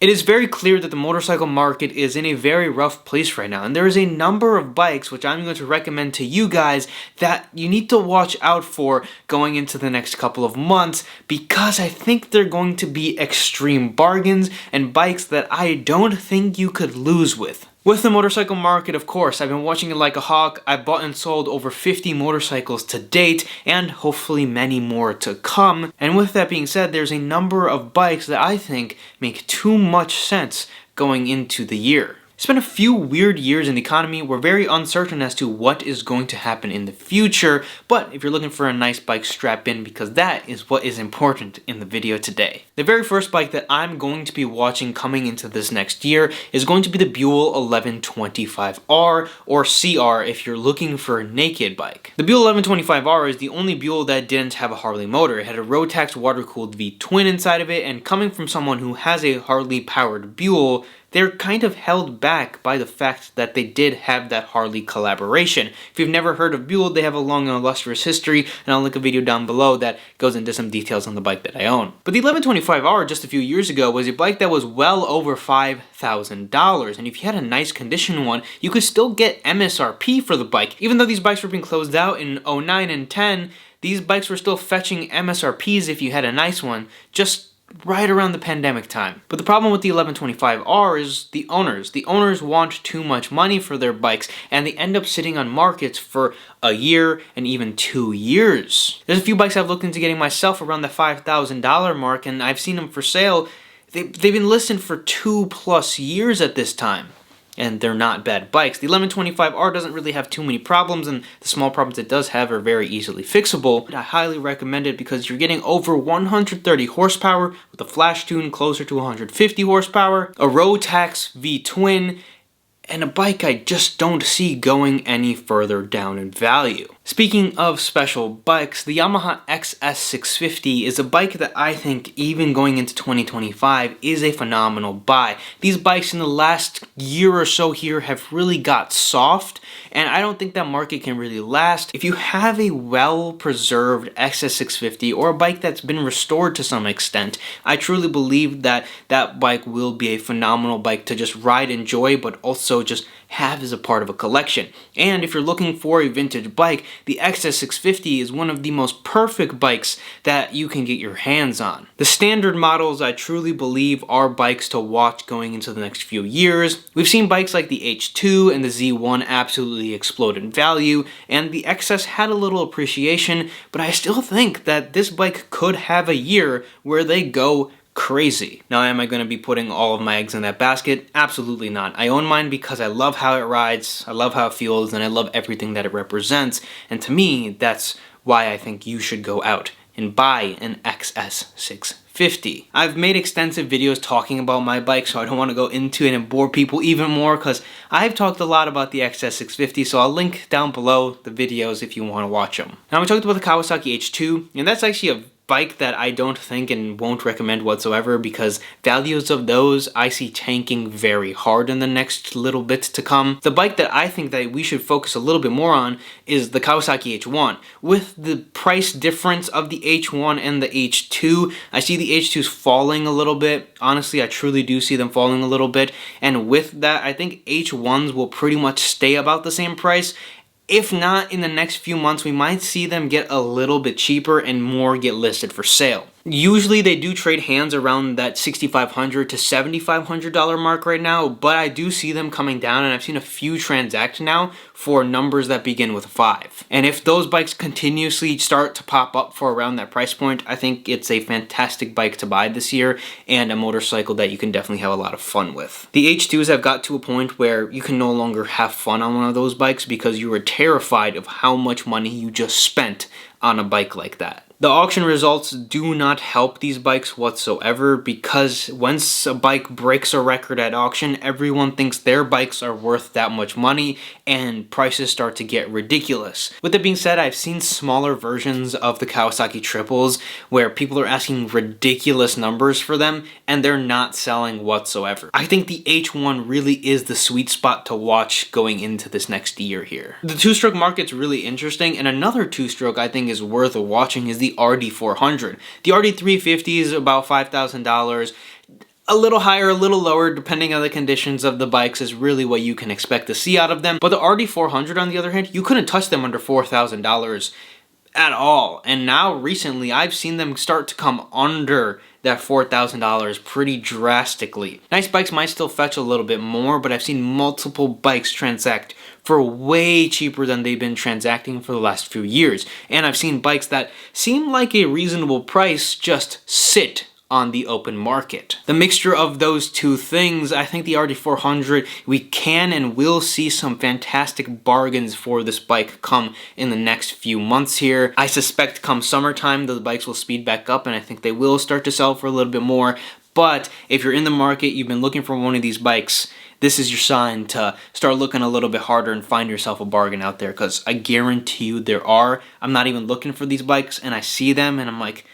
It is very clear that the motorcycle market is in a very rough place right now, and there is a number of bikes which I'm going to recommend to you guys that you need to watch out for going into the next couple of months, because I think they're going to be extreme bargains and bikes that I don't think you could lose with. With the motorcycle market, of course, I've been watching it like a hawk. I've bought and sold over 50 motorcycles to date, and hopefully many more to come. And with that being said, there's a number of bikes that I think make too much sense going into the year. It's been a few weird years in the economy. We're very uncertain as to what is going to happen in the future, but if you're looking for a nice bike, strap in, because that is what is important in the video today. The very first bike that I'm going to be watching coming into this next year is going to be the Buell 1125R, or CR if you're looking for a naked bike. The Buell 1125R is the only Buell that didn't have a Harley motor. It had a Rotax water-cooled V-twin inside of it, and coming from someone who has a Harley-powered Buell, they're kind of held back by the fact that they did have that Harley collaboration. If you've never heard of Buell, they have a long and illustrious history, and I'll link a video down below that goes into some details on the bike that I own. But the 1125R just a few years ago was a bike that was well over $5,000, and if you had a nice condition one, you could still get MSRP for the bike. Even though these bikes were being closed out in 09 and 10, these bikes were still fetching MSRPs if you had a nice one, just right around the pandemic time. But the problem with the 1125R is the owners. The owners want too much money for their bikes, and they end up sitting on markets for a year and even 2 years. There's a few bikes I've looked into getting myself around the $5,000 mark, and I've seen them for sale. They've been listed for 2+ years at this time, and they're not bad bikes. The 1125R doesn't really have too many problems, and the small problems it does have are very easily fixable. I highly recommend it because you're getting over 130 horsepower with a flash tune closer to 150 horsepower, a Rotax V-twin, and a bike I just don't see going any further down in value. Speaking of special bikes, the Yamaha XS650 is a bike that I think, even going into 2025, is a phenomenal buy. These bikes in the last year or so here have really got soft, and I don't think that market can really last. If you have a well-preserved XS650 or a bike that's been restored to some extent, I truly believe that that bike will be a phenomenal bike to just ride, enjoy, but also just have as a part of a collection. And if you're looking for a vintage bike, the XS650 is one of the most perfect bikes that you can get your hands on. The standard models, I truly believe, are bikes to watch going into the next few years. We've seen bikes like the H2 and the Z1 absolutely explode in value, and the XS had a little appreciation, but I still think that this bike could have a year where they go crazy. Now, am I going to be putting all of my eggs in that basket? Absolutely not. I own mine because I love how it rides, I love how it feels, and I love everything that it represents. And to me, that's why I think you should go out and buy an XS650. I've made extensive videos talking about my bike, so I don't want to go into it and bore people even more, because I've talked a lot about the XS650, so I'll link down below the videos if you want to watch them. Now, we talked about the Kawasaki H2, and that's actually a bike that I don't think and won't recommend whatsoever, because values of those I see tanking very hard in the next little bit to come. The bike that I think that we should focus a little bit more on is the Kawasaki H1. With the price difference of the H1 and the H2, I see the H2s falling a little bit. Honestly, I truly do see them falling a little bit, and with that, I think H1s will pretty much stay about the same price. If not, in the next few months, we might see them get a little bit cheaper and more get listed for sale. Usually they do trade hands around that $6,500 to $7,500 mark right now, but I do see them coming down, and I've seen a few transact now for numbers that begin with a 5. And if those bikes continuously start to pop up for around that price point, I think it's a fantastic bike to buy this year, and a motorcycle that you can definitely have a lot of fun with. The H2s have got to a point where you can no longer have fun on one of those bikes because you were terrified of how much money you just spent on a bike like that. The auction results do not help these bikes whatsoever, because once a bike breaks a record at auction, everyone thinks their bikes are worth that much money and prices start to get ridiculous. With that being said, I've seen smaller versions of the Kawasaki triples where people are asking ridiculous numbers for them and they're not selling whatsoever. I think the H1 really is the sweet spot to watch going into this next year here. The two-stroke market's really interesting, and another two-stroke I think is worth watching is the RD400. The RD350 is about $5,000. A little higher, a little lower, depending on the conditions of the bikes is really what you can expect to see out of them. But the RD400 on the other hand, you couldn't touch them under $4,000 at all. And now recently I've seen them start to come under that $4,000 pretty drastically. Nice bikes might still fetch a little bit more, but I've seen multiple bikes transact for way cheaper than they've been transacting for the last few years. And I've seen bikes that seem like a reasonable price just sit on the open market. The mixture of those two things, I think the RD400, we can and will see some fantastic bargains for this bike come in the next few months here. I suspect come summertime, the bikes will speed back up and I think they will start to sell for a little bit more. But if you're in the market, you've been looking for one of these bikes, this is your sign to start looking a little bit harder and find yourself a bargain out there, because I guarantee you there are. I'm not even looking for these bikes and I see them and I'm like,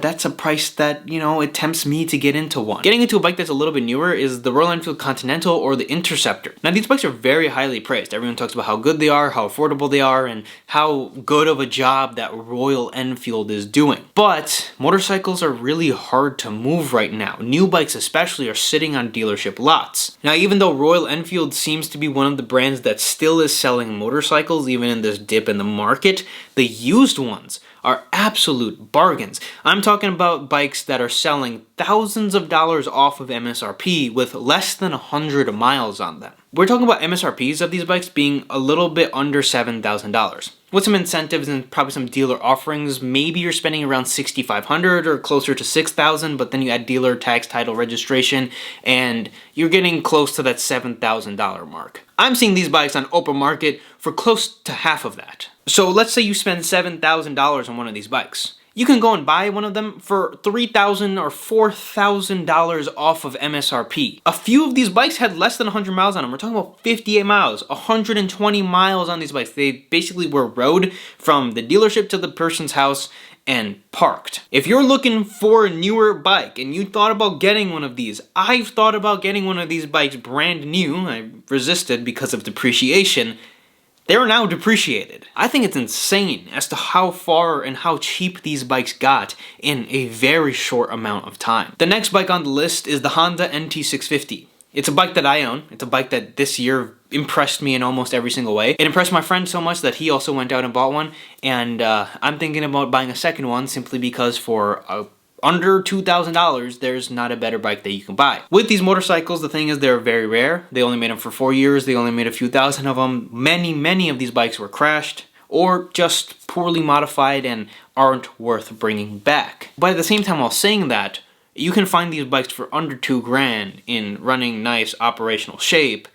that's a price that, you know, it tempts me to get into one. Getting into a bike that's a little bit newer is the Royal Enfield Continental or the Interceptor. Now these bikes are very highly praised. Everyone talks about how good they are, how affordable they are, and how good of a job that Royal Enfield is doing. But motorcycles are really hard to move right now. New bikes especially are sitting on dealership lots. Now even though Royal Enfield seems to be one of the brands that still is selling motorcycles even in this dip in the market, the used ones are absolute bargains. I'm talking about bikes that are selling thousands of dollars off of MSRP with less than 100 miles on them. We're talking about MSRPs of these bikes being a little bit under $7,000. With some incentives and probably some dealer offerings, maybe you're spending around $6,500 or closer to $6,000, but then you add dealer tax, title, registration, and you're getting close to that $7,000 mark. I'm seeing these bikes on open market for close to half of that. So let's say you spend $7,000 on one of these bikes. You can go and buy one of them for $3,000 or $4,000 off of MSRP. A few of these bikes had less than 100 miles on them. We're talking about 58 miles, 120 miles on these bikes. They basically were rode from the dealership to the person's house and parked. If you're looking for a newer bike and you thought about getting one of these, I've thought about getting one of these bikes brand new. I resisted because of depreciation. They're now depreciated. I think it's insane as to how far and how cheap these bikes got in a very short amount of time. The next bike on the list is the Honda NT650. It's a bike that I own. It's a bike that this year impressed me in almost every single way. It impressed my friend so much that he also went out and bought one, and I'm thinking about buying a second one simply because for under $2,000, there's not a better bike that you can buy. With these motorcycles, the thing is they're very rare. They only made them for 4 years. They only made a few thousand of them. Many of these bikes were crashed or just poorly modified and aren't worth bringing back. But at the same time, while saying that, you can find these bikes for under $2,000 in running nice operational shape,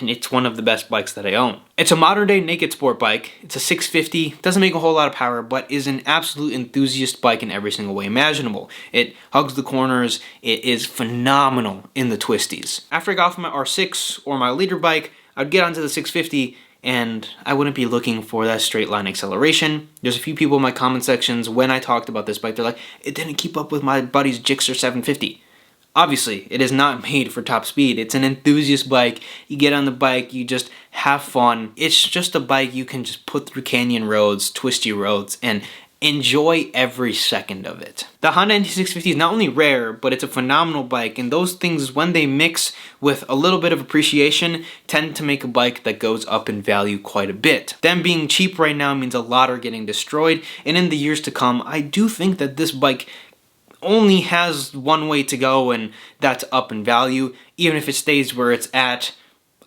and it's one of the best bikes that I own. It's a modern day naked sport bike. It's a 650, doesn't make a whole lot of power, but is an absolute enthusiast bike in every single way imaginable. It hugs the corners, it is phenomenal in the twisties. After I got off my R6 or my leader bike, I'd get onto the 650 and I wouldn't be looking for that straight line acceleration. There's a few people in my comment sections when I talked about this bike, they're like, it didn't keep up with my buddy's Gixxer 750. Obviously, it is not made for top speed. It's an enthusiast bike. You get on the bike, you just have fun. It's just a bike you can just put through canyon roads, twisty roads, and enjoy every second of it. The Honda NT650 is not only rare, but it's a phenomenal bike, and those things, when they mix with a little bit of appreciation, tend to make a bike that goes up in value quite a bit. Them being cheap right now means a lot are getting destroyed, and in the years to come, I do think that this bike only has one way to go, and that's up in value. Even if it stays where it's at,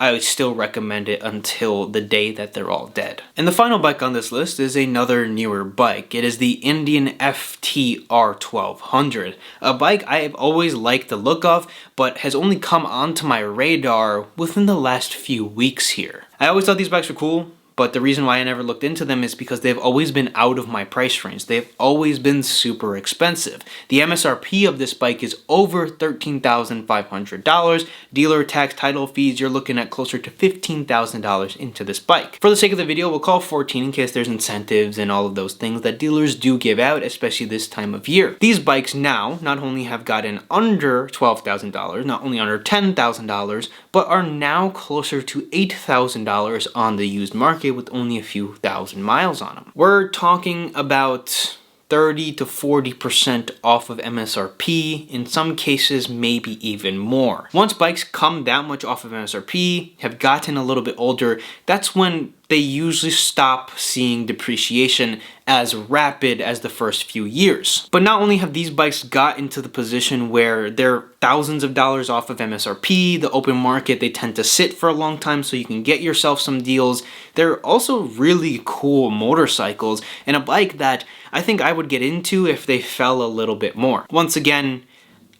I would still recommend it until the day that they're all dead. And the final bike on this list is another newer bike. It is the Indian FTR 1200, a bike I have always liked the look of, but has only come onto my radar within the last few weeks here. I always thought these bikes were cool, but the reason why I never looked into them is because they've always been out of my price range. They've always been super expensive. The MSRP of this bike is over $13,500. Dealer tax title fees, you're looking at closer to $15,000 into this bike. For the sake of the video, we'll call 14 in case there's incentives and all of those things that dealers do give out, especially this time of year. These bikes now not only have gotten under $12,000, not only under $10,000, but are now closer to $8,000 on the used market with only a few thousand miles on them. We're talking about 30 to 40% off of MSRP, in some cases maybe even more. Once bikes come that much off of MSRP, have gotten a little bit older, that's when they usually stop seeing depreciation as rapid as the first few years. But not only have these bikes got into the position where they're thousands of dollars off of MSRP, the open market, they tend to sit for a long time so you can get yourself some deals. They're also really cool motorcycles and a bike that I think I would get into if they fell a little bit more. Once again,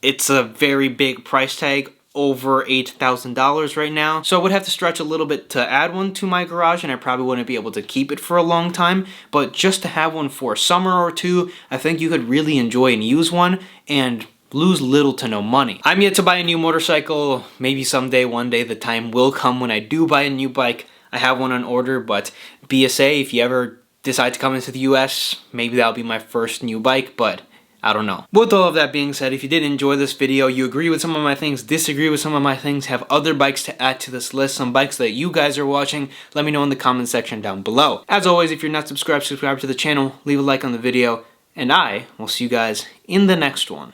it's a very big price tag, over $8,000 right now. So I would have to stretch a little bit to add one to my garage, and I probably wouldn't be able to keep it for a long time. But just to have one for a summer or two, I think you could really enjoy and use one and lose little to no money. I'm yet to buy a new motorcycle. Maybe someday, one day, the time will come when I do buy a new bike. I have one on order, but BSA, if you ever decide to come into the US, maybe that'll be my first new bike, but I don't know. With all of that being said, if you did enjoy this video, you agree with some of my things, disagree with some of my things, have other bikes to add to this list, some bikes that you guys are watching, let me know in the comment section down below. As always, if you're not subscribed, subscribe to the channel, leave a like on the video, and I will see you guys in the next one.